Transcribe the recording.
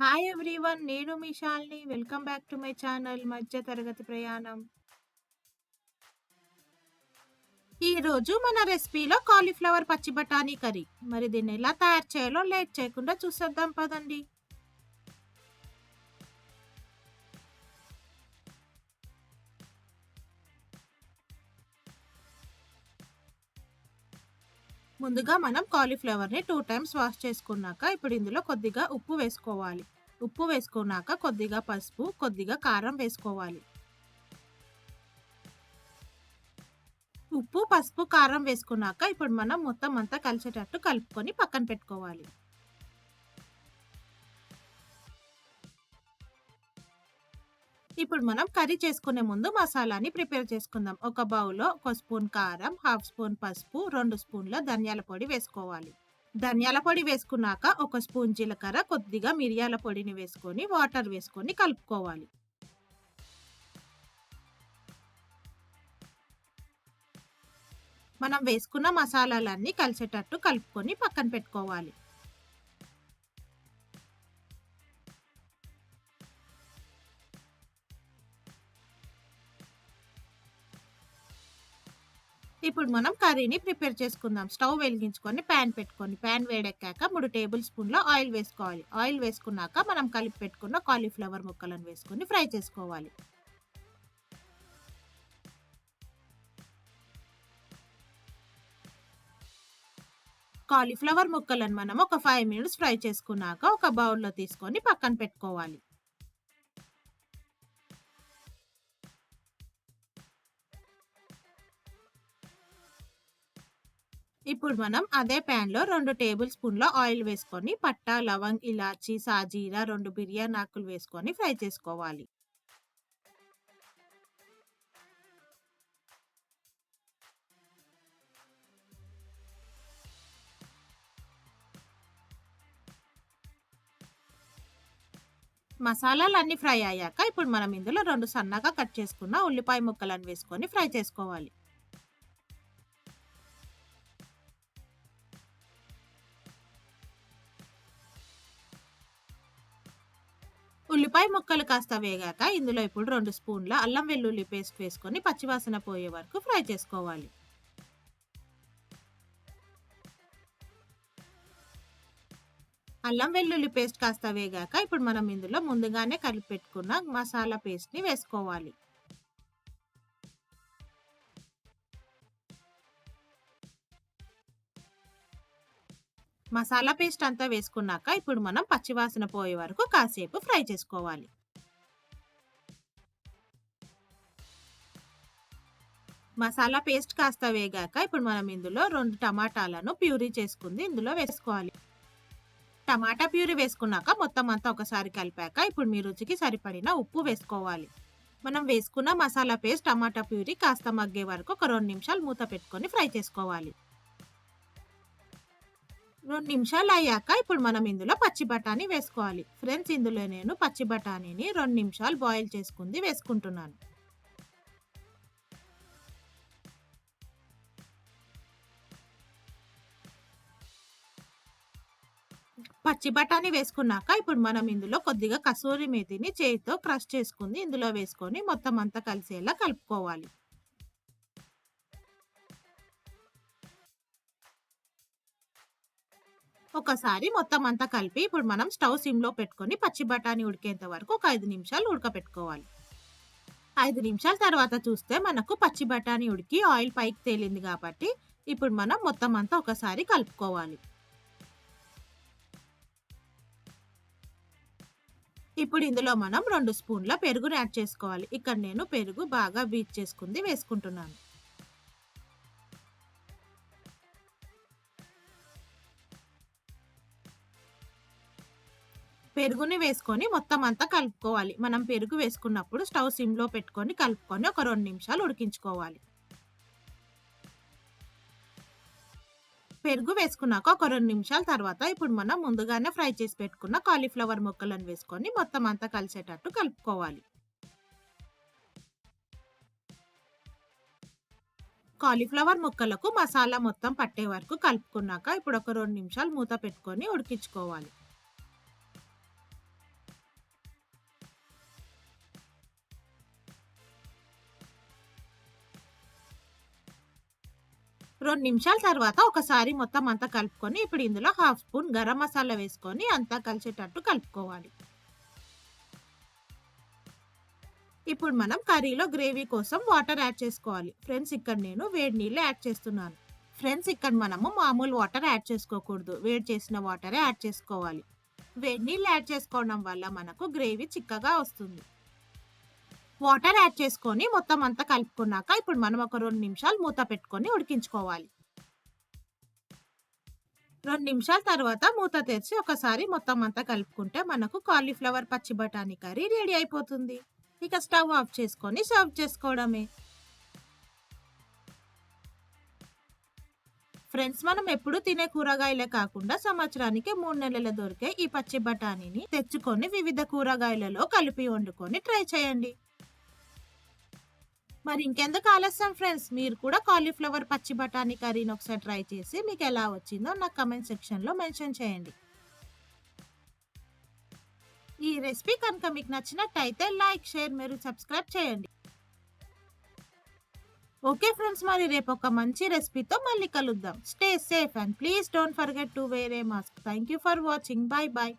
Hi everyone. నేను మీ Shalini. Welcome back to my channel మధ్య తరగతి ప్రయాణం. ఈరోజు మన రెసిపీలో కాలీఫ్లవర్ పచ్చి బఠానీ కర్రీ. మరి దీన్ని ఎలా తయారు చేయాలో లేట్ చేయకుండా చూసేద్దాం పదండి. ముందుగా మనం కాలీఫ్లవర్ని 2 టైమ్స్ వాష్ చేసుకున్నాక ఇప్పుడు ఇందులో కొద్దిగా ఉప్పు వేసుకోవాలి. ఉప్పు వేసుకున్నాక కొద్దిగా పసుపు, కొద్దిగా కారం వేసుకోవాలి. ఉప్పు, పసుపు, కారం వేసుకున్నాక ఇప్పుడు మనం మొత్తం అంతా కలిసేటట్టు కలుపుకొని పక్కన పెట్టుకోవాలి. ఇప్పుడు మనం కర్రీ చేసుకునే ముందు మసాలాని ప్రిపేర్ చేసుకుందాం. ఒక బౌల్లో 1 స్పూన్ కారం, హాఫ్ స్పూన్ పసుపు, 2 స్పూన్ల ధనియాల పొడి వేసుకోవాలి. ధనియాల పొడి వేసుకున్నాక 1 స్పూన్ జీలకర్ర, కొద్దిగా మిరియాల పొడిని వేసుకొని వాటర్ వేసుకొని కలుపుకోవాలి. మనం వేసుకున్న మసాలాలన్నీ కలిసేటట్టు కలుపుకొని పక్కన పెట్టుకోవాలి. ఇప్పుడు మనం కర్రీని ప్రిపేర్ చేసుకుందాం. స్టవ్ వెలిగించుకొని ప్యాన్ పెట్టుకొని ప్యాన్ వేడెక్కాక 3 టేబుల్ స్పూన్ల ఆయిల్ వేసుకోవాలి. ఆయిల్ వేసుకున్నాక మనం కలిపి పెట్టుకున్న కాలీఫ్లవర్ ముక్కలను వేసుకొని ఫ్రై చేసుకోవాలి. కాలీఫ్లవర్ ముక్కలను మనం ఒక 5 మినిట్స్ ఫ్రై చేసుకున్నాక ఒక బౌల్లో తీసుకొని పక్కన పెట్టుకోవాలి. ఇప్పుడు మనం అదే ప్యాన్‌లో 2 టేబుల్ స్పూన్ల ఆయిల్ వేసుకొని పట్టా, లవంగ్, ఇలాచి, సాజీరా, 2 బిర్యానీ ఆకులు వేసుకొని ఫ్రై చేసుకోవాలి. మసాలాలన్నీ ఫ్రై అయ్యాక ఇప్పుడు మనం ఇందులో 2 సన్నగా కట్ చేసుకున్న ఉల్లిపాయ ముక్కలను వేసుకొని ఫ్రై చేసుకోవాలి. ఉల్లిపాయ ముక్కలు కాస్త వేగాక ఇందులో ఇప్పుడు 2 స్పూన్ల అల్లం వెల్లుల్లి పేస్ట్ వేసుకొని పచ్చివాసన పోయే వరకు ఫ్రై చేసుకోవాలి. అల్లం వెల్లుల్లి పేస్ట్ కాస్త వేగాక ఇప్పుడు మనం ఇందులో ముందుగానే కలిపి పెట్టుకున్న మసాలా పేస్ట్‌ని వేసుకోవాలి. మసాలా పేస్ట్ అంతా వేసుకున్నాక ఇప్పుడు మనం పచ్చివాసన పోయే వరకు కాసేపు ఫ్రై చేసుకోవాలి. మసాలా పేస్ట్ కాస్త వేగాక ఇప్పుడు మనం ఇందులో 2 టమాటాలను ప్యూరీ చేసుకుంది ఇందులో వేసుకోవాలి. టమాటా ప్యూరీ వేసుకున్నాక మొత్తం అంతా ఒకసారి కలిపాక ఇప్పుడు మీ రుచికి సరిపడిన ఉప్పు వేసుకోవాలి. మనం వేసుకున్న మసాలా పేస్ట్, టమాటా ప్యూరీ కాస్త మగ్గే వరకు ఒక 2 నిమిషాలు మూత పెట్టుకొని ఫ్రై చేసుకోవాలి. 2 నిమిషాలు అయ్యాక ఇప్పుడు మనం ఇందులో పచ్చి బఠానీ వేసుకోవాలి. ఫ్రెండ్స్, ఇందులో నేను పచ్చి బఠానీని 2 నిమిషాలు బాయిల్ చేసుకుంది వేసుకుంటున్నాను. పచ్చి బఠానీ వేసుకున్నాక ఇప్పుడు మనం ఇందులో కొద్దిగా కసూరి మేతిని చేతితో క్రష్ చేసుకుంది ఇందులో వేసుకొని మొత్తం అంతా కలిసేలా కలుపుకోవాలి. ఒకసారి మొత్తం అంతా కలిపి ఇప్పుడు మనం స్టవ్ సిమ్‌లో పెట్టుకొని పచ్చి బఠానీ ఉడికేంత వరకు ఒక 5 నిమిషాలు ఉడకపెట్టుకోవాలి. 5 నిమిషాల తర్వాత చూస్తే మనకు పచ్చి బఠానీ ఉడికి ఆయిల్ పైకి తేలింది కాబట్టి ఇప్పుడు మనం మొత్తం అంతా ఒకసారి కలుపుకోవాలి. ఇప్పుడు ఇందులో మనం 2 స్పూన్ల పెరుగుని యాడ్ చేసుకోవాలి. ఇక్కడ నేను పెరుగు బాగా బీట్ చేసుకుంది వేసుకుంటున్నాను. పెరుగుని వేసుకొని మొత్తం అంతా కలుపుకోవాలి. మనం పెరుగు వేసుకున్నప్పుడు స్టవ్ సిమ్‌లో పెట్టుకొని కలుపుకొని ఒక 2 నిమిషాలు ఉడికించుకోవాలి. పెరుగు వేసుకున్నాక ఒక 2 నిమిషాల తర్వాత ఇప్పుడు మనం ముందుగానే ఫ్రై చేసి పెట్టుకున్న కాలీఫ్లవర్ ముక్కలను వేసుకొని మొత్తం అంతా కలిసేటట్టు కలుపుకోవాలి. కాలీఫ్లవర్ ముక్కలకు మసాలా మొత్తం పట్టే వరకు కలుపుకున్నాక ఇప్పుడు ఒక 2 నిమిషాలు మూత పెట్టుకొని ఉడికించుకోవాలి. 2 నిమిషాల తర్వాత ఒకసారి మొత్తం అంతా కలుపుకొని ఇప్పుడు ఇందులో హాఫ్ స్పూన్ గరం మసాలా వేసుకొని అంతా కలిసేటట్టు కలుపుకోవాలి. ఇప్పుడు మనం కర్రీలో గ్రేవీ కోసం వాటర్ యాడ్ చేసుకోవాలి. ఫ్రెండ్స్ ఇక్కడ నేను వేడి నీళ్ళు యాడ్ చేస్తున్నాను. ఫ్రెండ్స్ ఇక్కడ మనము మామూలు వాటర్ యాడ్ చేసుకోకూడదు. వేడి చేసిన వాటరే యాడ్ చేసుకోవాలి. వేడి నీళ్ళు యాడ్ చేసుకోవడం వల్ల మనకు గ్రేవీ చిక్కగా వస్తుంది. వాటర్ యాడ్ చేసుకొని మొత్తం అంతా కలుపుకున్నాక ఇప్పుడు మనం ఒక 2 నిమిషాలు మూత పెట్టుకొని ఉడికించుకోవాలి. 2 నిమిషాల తర్వాత మూత తెరిచి ఒకసారి మొత్తం అంతా కలుపుకుంటే మనకు కాలీఫ్లవర్ పచ్చి బఠానీ కర్రీ రెడీ అయిపోతుంది. ఇక స్టవ్ ఆఫ్ చేసుకొని సర్వ్ చేసుకోవడమే. ఫ్రెండ్స్ మనం ఎప్పుడు తినే కూరగాయలే కాకుండా సంవత్సరానికి 3 నెలలు దొరికే ఈ పచ్చి బఠానీని తెచ్చుకొని వివిధ కూరగాయలలో కలిపి వండుకొని ట్రై చేయండి. మరి ఇంకెందుకు ఆలస్యం ఫ్రెండ్స్, మీరు కూడా కాలీఫ్లవర్ పచ్చి బఠానీ కర్రీని ఒకసారి ట్రై చేసి మీకు ఎలా వచ్చిందో నాకు కమెంట్ సెక్షన్లో మెన్షన్ చేయండి. ఈ రెసిపీ కనుక మీకు నచ్చినట్టయితే లైక్, షేర్ మరియు సబ్స్క్రైబ్ చేయండి. ఓకే ఫ్రెండ్స్, మరి రేపు ఒక మంచి రెసిపీతో మళ్ళీ కలుద్దాం. Stay safe and please don't forget to wear a mask. Thank you for watching. Bye by.